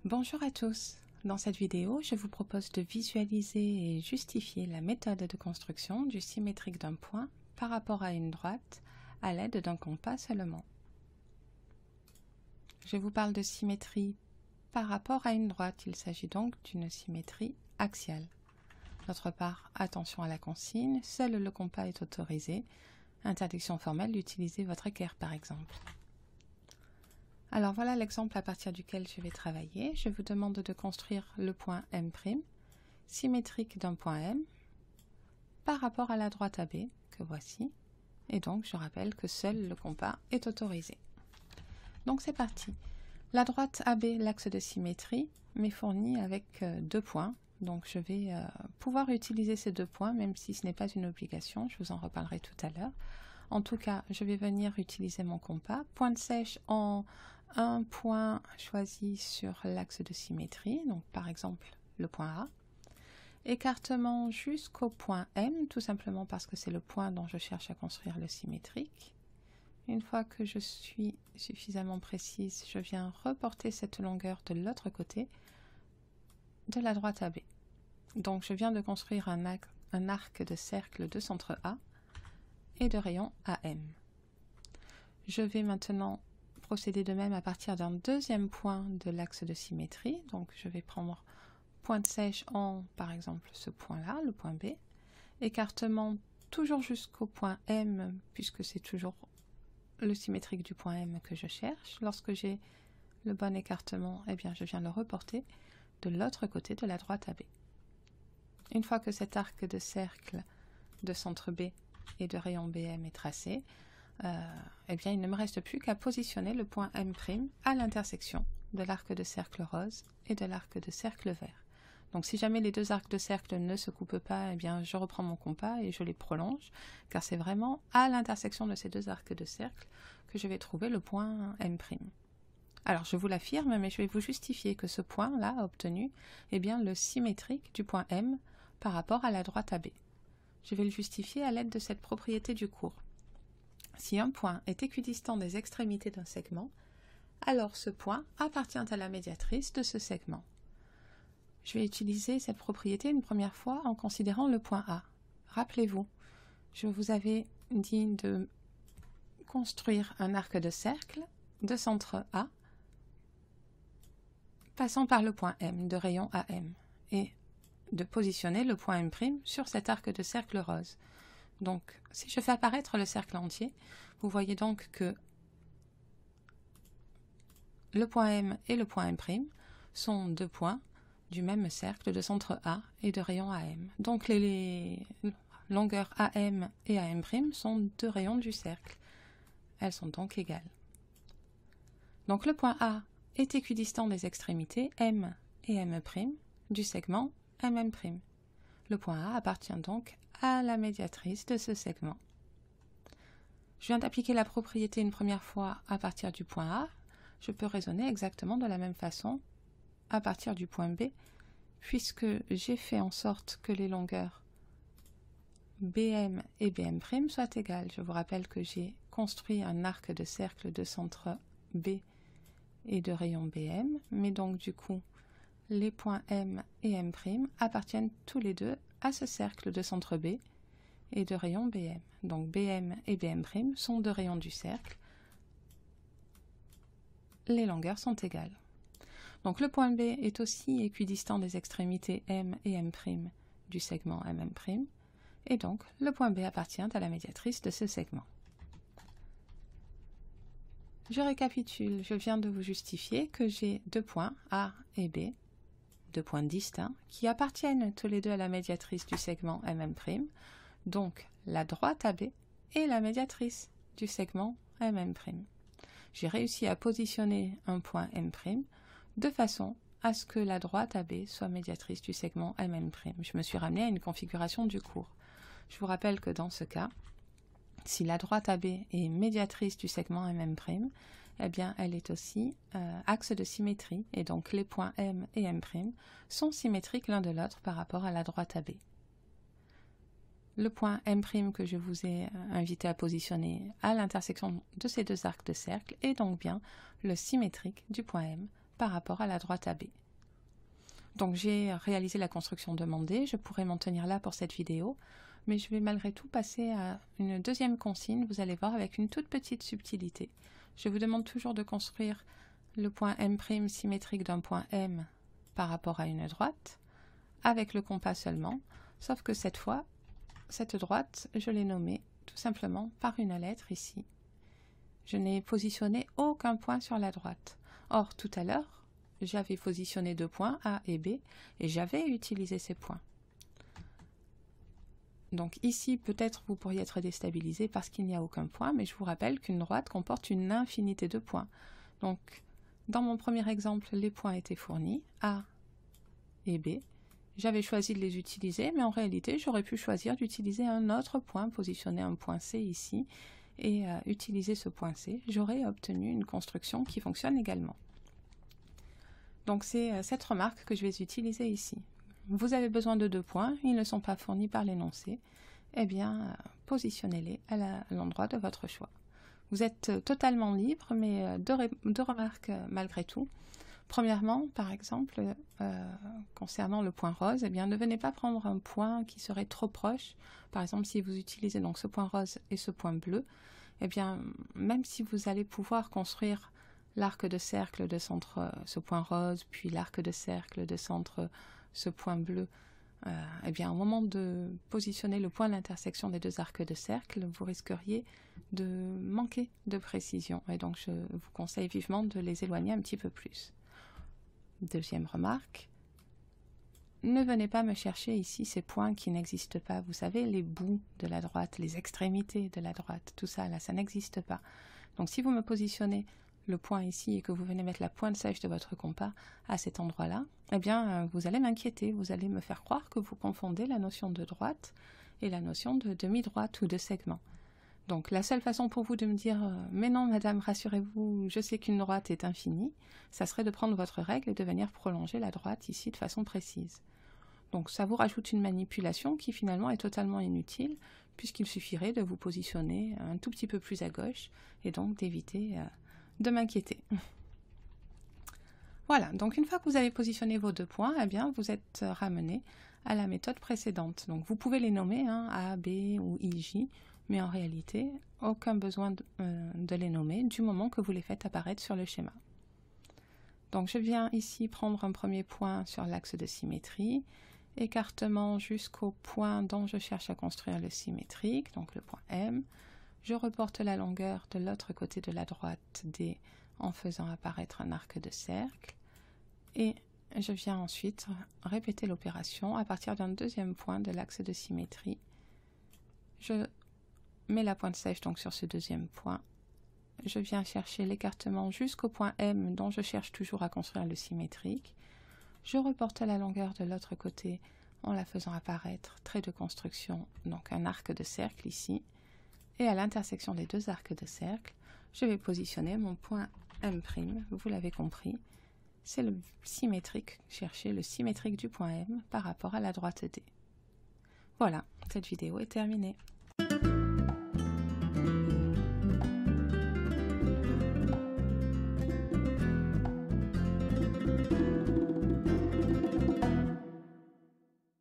Bonjour à tous. Dans cette vidéo, je vous propose de visualiser et justifier la méthode de construction du symétrique d'un point par rapport à une droite à l'aide d'un compas seulement. Je vous parle de symétrie par rapport à une droite. Il s'agit donc d'une symétrie axiale. D'autre part, attention à la consigne, seul le compas est autorisé. Interdiction formelle d'utiliser votre équerre par exemple. Alors voilà l'exemple à partir duquel je vais travailler. Je vous demande de construire le point M', symétrique d'un point M, par rapport à la droite AB, que voici. Et donc je rappelle que seul le compas est autorisé. Donc c'est parti. La droite AB, l'axe de symétrie, m'est fournie avec deux points. Donc je vais pouvoir utiliser ces deux points, même si ce n'est pas une obligation. Je vous en reparlerai tout à l'heure. En tout cas, je vais venir utiliser mon compas. Pointe sèche en un point choisi sur l'axe de symétrie, donc par exemple le point A. Écartement jusqu'au point M, tout simplement parce que c'est le point dont je cherche à construire le symétrique. Une fois que je suis suffisamment précise, je viens reporter cette longueur de l'autre côté de la droite AB. Donc je viens de construire un arc de cercle de centre A et de rayon AM. Je vais maintenant procéder de même à partir d'un deuxième point de l'axe de symétrie. Donc je vais prendre pointe sèche en, par exemple, ce point-là, le point B. Écartement toujours jusqu'au point M, puisque c'est toujours le symétrique du point M que je cherche. Lorsque j'ai le bon écartement, eh bien, je viens le reporter de l'autre côté de la droite AB. Une fois que cet arc de cercle de centre B et de rayon BM est tracé, eh bien, il ne me reste plus qu'à positionner le point M' à l'intersection de l'arc de cercle rose et de l'arc de cercle vert. Donc si jamais les deux arcs de cercle ne se coupent pas, eh bien, je reprends mon compas et je les prolonge, car c'est vraiment à l'intersection de ces deux arcs de cercle que je vais trouver le point M'. Alors je vous l'affirme, mais je vais vous justifier que ce point-là obtenu est bien le symétrique du point M par rapport à la droite AB. Je vais le justifier à l'aide de cette propriété du cours. Si un point est équidistant des extrémités d'un segment, alors ce point appartient à la médiatrice de ce segment. Je vais utiliser cette propriété une première fois en considérant le point A. Rappelez-vous, je vous avais dit de construire un arc de cercle de centre A, passant par le point M de rayon AM, et de positionner le point M' sur cet arc de cercle rose. Donc, si je fais apparaître le cercle entier, vous voyez donc que le point M et le point M' sont deux points du même cercle de centre A et de rayon AM. Donc, les longueurs AM et AM' sont deux rayons du cercle. Elles sont donc égales. Donc, le point A est équidistant des extrémités M et M' du segment MM'. Le point A appartient donc à la médiatrice de ce segment. Je viens d'appliquer la propriété une première fois à partir du point A. Je peux raisonner exactement de la même façon à partir du point B, puisque j'ai fait en sorte que les longueurs BM et BM' soient égales. Je vous rappelle que j'ai construit un arc de cercle de centre B et de rayon BM, mais donc du coup, les points M et M' appartiennent tous les deux à ce cercle de centre B et de rayon BM. Donc BM et BM' sont deux rayons du cercle. Les longueurs sont égales. Donc le point B est aussi équidistant des extrémités M et M' du segment MM', et donc le point B appartient à la médiatrice de ce segment. Je récapitule, je viens de vous justifier que j'ai deux points A et B, deux points distincts, qui appartiennent tous les deux à la médiatrice du segment MM', donc la droite AB est la médiatrice du segment MM'. J'ai réussi à positionner un point M' de façon à ce que la droite AB soit médiatrice du segment MM'. Je me suis ramené à une configuration du cours. Je vous rappelle que dans ce cas, si la droite AB est médiatrice du segment MM', eh bien, elle est aussi axe de symétrie, et donc les points M et M' sont symétriques l'un de l'autre par rapport à la droite AB. Le point M' que je vous ai invité à positionner à l'intersection de ces deux arcs de cercle est donc bien le symétrique du point M par rapport à la droite AB. Donc j'ai réalisé la construction demandée, je pourrais m'en tenir là pour cette vidéo, mais je vais malgré tout passer à une deuxième consigne, vous allez voir, avec une toute petite subtilité. Je vous demande toujours de construire le point M' symétrique d'un point M par rapport à une droite, avec le compas seulement, sauf que cette fois, cette droite, je l'ai nommée tout simplement par une lettre ici. Je n'ai positionné aucun point sur la droite. Or, tout à l'heure, j'avais positionné 2 points, A et B, et j'avais utilisé ces points. Donc ici, peut-être vous pourriez être déstabilisé parce qu'il n'y a aucun point, mais je vous rappelle qu'une droite comporte une infinité de points. Donc, dans mon premier exemple, les points étaient fournis, A et B. J'avais choisi de les utiliser, mais en réalité, j'aurais pu choisir d'utiliser un autre point, positionner un point C ici, et utiliser ce point C. J'aurais obtenu une construction qui fonctionne également. Donc c'est cette remarque que je vais utiliser ici. Vous avez besoin de 2 points, ils ne sont pas fournis par l'énoncé. Eh bien, positionnez-les à l'endroit de votre choix. Vous êtes totalement libre, mais deux remarques malgré tout. Premièrement, par exemple, concernant le point rose, eh bien, ne venez pas prendre un point qui serait trop proche. Par exemple, si vous utilisez donc ce point rose et ce point bleu, eh bien, même si vous allez pouvoir construire l'arc de cercle de centre ce point rose, puis l'arc de cercle de centre ce point bleu, eh bien, au moment de positionner le point d'intersection des 2 arcs de cercle, vous risqueriez de manquer de précision. Et donc, je vous conseille vivement de les éloigner un petit peu plus. Deuxième remarque, ne venez pas me chercher ici ces points qui n'existent pas. Vous savez, les bouts de la droite, les extrémités de la droite, tout ça, là, ça n'existe pas. Donc, si vous me positionnez le point ici et que vous venez mettre la pointe sèche de votre compas à cet endroit-là, eh bien, vous allez m'inquiéter, vous allez me faire croire que vous confondez la notion de droite et la notion de demi-droite ou de segment. Donc, la seule façon pour vous de me dire « Mais non, madame, rassurez-vous, je sais qu'une droite est infinie », ça serait de prendre votre règle et de venir prolonger la droite ici de façon précise. Donc, ça vous rajoute une manipulation qui finalement est totalement inutile, puisqu'il suffirait de vous positionner un tout petit peu plus à gauche et donc d'éviter de m'inquiéter. Voilà, donc une fois que vous avez positionné vos 2 points, eh bien, vous êtes ramené à la méthode précédente. Donc vous pouvez les nommer A, B ou IJ, mais en réalité, aucun besoin de les nommer du moment que vous les faites apparaître sur le schéma. Donc je viens ici prendre un premier point sur l'axe de symétrie, écartement jusqu'au point dont je cherche à construire le symétrique, donc le point M. Je reporte la longueur de l'autre côté de la droite D en faisant apparaître un arc de cercle. Et je viens ensuite répéter l'opération à partir d'un deuxième point de l'axe de symétrie. Je mets la pointe sèche donc sur ce deuxième point. Je viens chercher l'écartement jusqu'au point M dont je cherche toujours à construire le symétrique. Je reporte la longueur de l'autre côté en la faisant apparaître trait de construction, donc un arc de cercle ici. Et à l'intersection des 2 arcs de cercle, je vais positionner mon point M', vous l'avez compris, c'est le symétrique, chercher le symétrique du point M par rapport à la droite D. Voilà, cette vidéo est terminée.